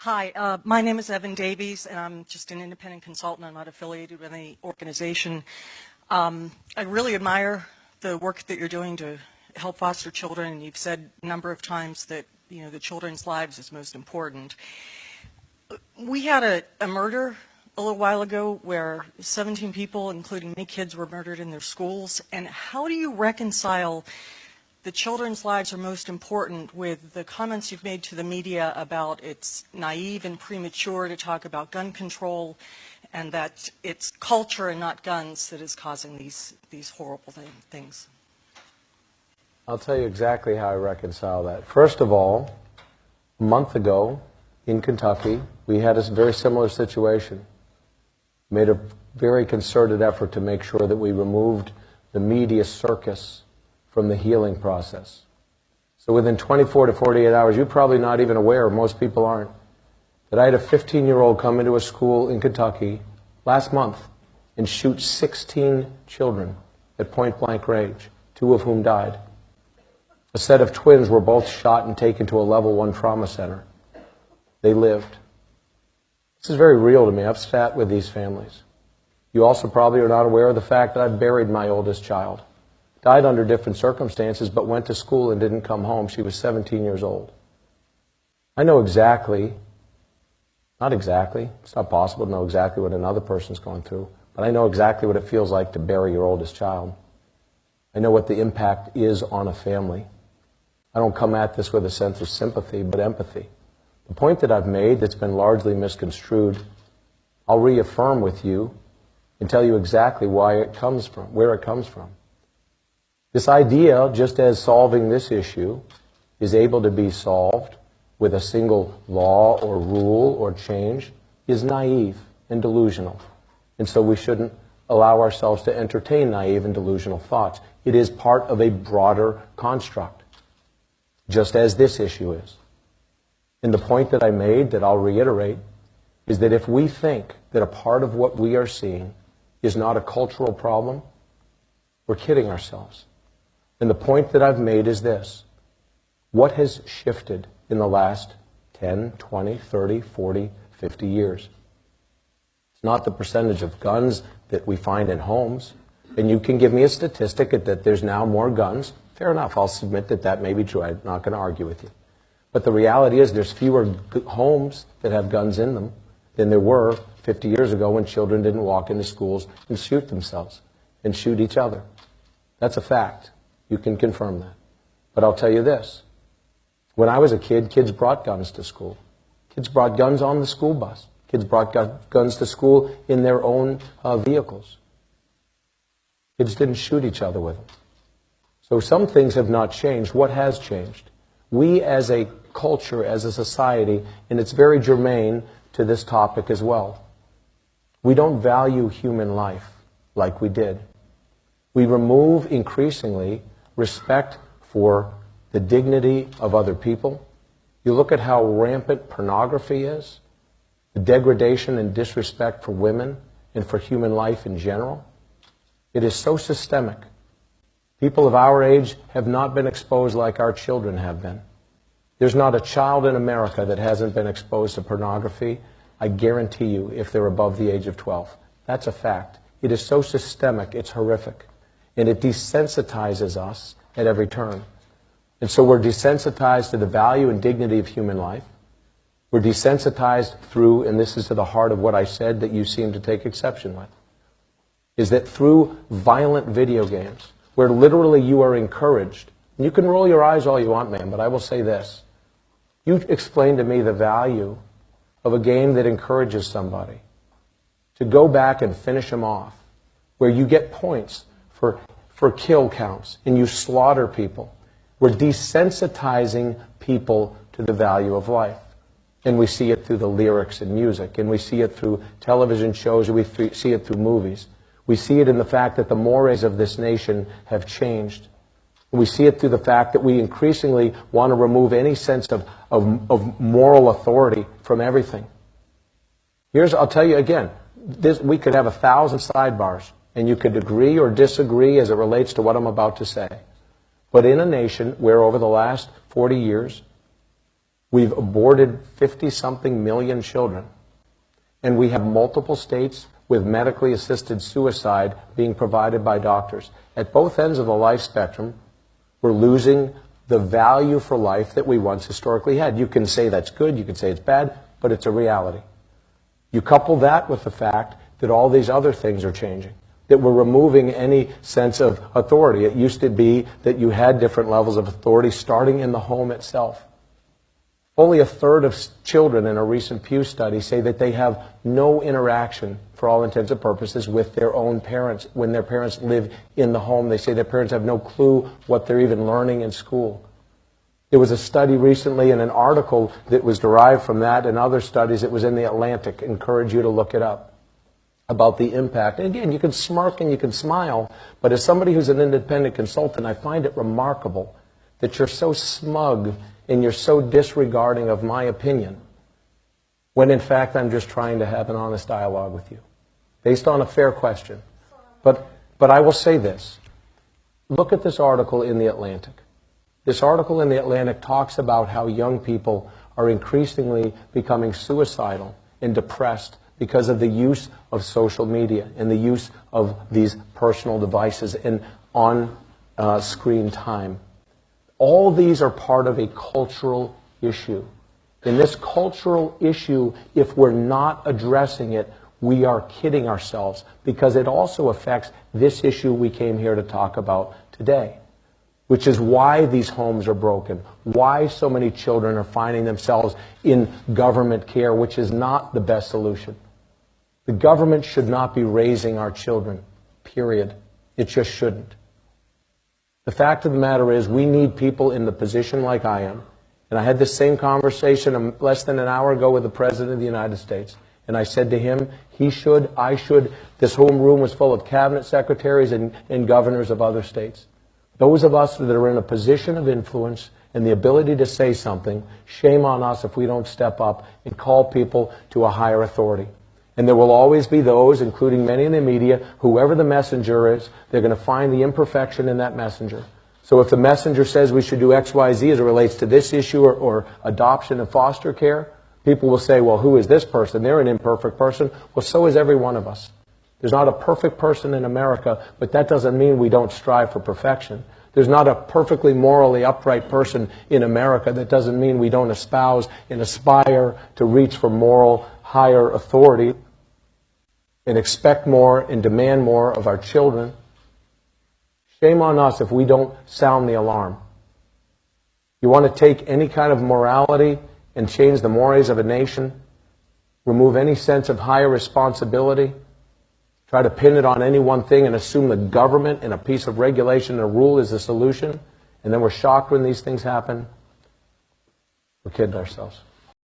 Hi, my name is Evan Davies, and I'm just an independent consultant. I'm not affiliated with any organization. I really admire the work that you're doing to help foster children, and you've said a number of times that, the children's lives is most important. We had a murder a little while ago where 17 people, including many kids, were murdered in their schools. And how do you reconcile the children's lives are most important with the comments you've made to the media about it's naive and premature to talk about gun control, and that it's culture and not guns that is causing these horrible things? I'll tell you exactly how I reconcile that. First of all, a month ago in Kentucky, we had a very similar situation. Made a very concerted effort to make sure that we removed the media circus from the healing process. So within 24 to 48 hours, you're probably not even aware, most people aren't, that I had a 15-year-old come into a school in Kentucky last month and shoot 16 children at point-blank range, 2 of whom died. A set of twins were both shot and taken to a level 1 trauma center. They lived. This is very real to me. I've sat with these families. You also probably are not aware of the fact that I buried my oldest child. Died under different circumstances, but went to school and didn't come home. She was 17 years old. I know exactly, not exactly, it's not possible to know exactly what another person's going through, but I know exactly what it feels like to bury your oldest child. I know what the impact is on a family. I don't come at this with a sense of sympathy, but empathy. The point that I've made that's been largely misconstrued, I'll reaffirm with you and tell you exactly why it comes from, where it comes from. This idea, just as solving this issue is able to be solved with a single law or rule or change, is naive and delusional. And so we shouldn't allow ourselves to entertain naive and delusional thoughts. It is part of a broader construct, just as this issue is. And the point that I made, that I'll reiterate, is that if we think that a part of what we are seeing is not a cultural problem, we're kidding ourselves. And the point that I've made is this. What has shifted in the last 10, 20, 30, 40, 50 years? It's not the percentage of guns that we find in homes. And you can give me a statistic that there's now more guns. Fair enough, I'll submit that that may be true. I'm not going to argue with you. But the reality is there's fewer homes that have guns in them than there were 50 years ago when children didn't walk into schools and shoot themselves and shoot each other. That's a fact. You can confirm that. But I'll tell you this. When I was a kid, kids brought guns to school. Kids brought guns on the school bus. Kids brought guns to school in their own vehicles. Kids didn't shoot each other with them. So some things have not changed. What has changed? We as a culture, as a society, and it's very germane to this topic as well, we don't value human life like we did. We remove increasingly respect for the dignity of other people. You look at how rampant pornography is, the degradation and disrespect for women and for human life in general. It is so systemic. People of our age have not been exposed like our children have been. There's not a child in America that hasn't been exposed to pornography, I guarantee you, if they're above the age of 12. That's a fact. It is so systemic, it's horrific. And it desensitizes us at every turn. And so we're desensitized to the value and dignity of human life. We're desensitized through, and this is to the heart of what I said that you seem to take exception with, is that through violent video games, where literally you are encouraged, and you can roll your eyes all you want, man, but I will say this. You explain to me the value of a game that encourages somebody to go back and finish them off, where you get points for kill counts, and you slaughter people. We're desensitizing people to the value of life. And we see it through the lyrics and music, and we see it through television shows, and we see it through movies. We see it in the fact that the mores of this nation have changed. We see it through the fact that we increasingly want to remove any sense of moral authority from everything. I'll tell you again, we could have 1,000 sidebars, and you could agree or disagree as it relates to what I'm about to say. But in a nation where over the last 40 years, We've aborted 50-something million children. And we have multiple states with medically assisted suicide being provided by doctors. At both ends of the life spectrum, we're losing the value for life that we once historically had. You can say that's good, you can say it's bad, but it's a reality. You couple that with the fact that all these other things are changing, that we're removing any sense of authority. It used to be that you had different levels of authority starting in the home itself. Only a third of children in a recent Pew study say that they have no interaction, for all intents and purposes, with their own parents. When their parents live in the home, they say their parents have no clue what they're even learning in school. There was a study recently in an article that was derived from that and other studies. It was in the Atlantic. I encourage you to look it up, about the impact. And again, you can smirk and you can smile, but as somebody who's an independent consultant, I find it remarkable that you're so smug and you're so disregarding of my opinion, when in fact I'm just trying to have an honest dialogue with you, based on a fair question. But I will say this. Look at this article in the Atlantic. This article in the Atlantic talks about how young people are increasingly becoming suicidal and depressed because of the use of social media and the use of these personal devices and on-screen time. All these are part of a cultural issue. In this cultural issue, if we're not addressing it, we are kidding ourselves, because it also affects this issue we came here to talk about today, which is why these homes are broken, why so many children are finding themselves in government care, which is not the best solution. The government should not be raising our children, period. It just shouldn't. The fact of the matter is, we need people in the position like I am. And I had this same conversation less than an hour ago with the President of the United States. And I said to him, he should, I should. This whole room was full of cabinet secretaries and governors of other states. Those of us that are in a position of influence and the ability to say something, shame on us if we don't step up and call people to a higher authority. And there will always be those, including many in the media, whoever the messenger is, they're going to find the imperfection in that messenger. So if the messenger says we should do X, Y, Z as it relates to this issue or adoption and foster care, people will say, well, who is this person? They're an imperfect person. Well, so is every one of us. There's not a perfect person in America, but that doesn't mean we don't strive for perfection. There's not a perfectly morally upright person in America. That doesn't mean we don't espouse and aspire to reach for moral higher authority and expect more and demand more of our children. Shame on us if we don't sound the alarm. You want to take any kind of morality and change the mores of a nation, remove any sense of higher responsibility, try to pin it on any one thing and assume the government and a piece of regulation and a rule is the solution, and then we're shocked when these things happen. We're kidding ourselves.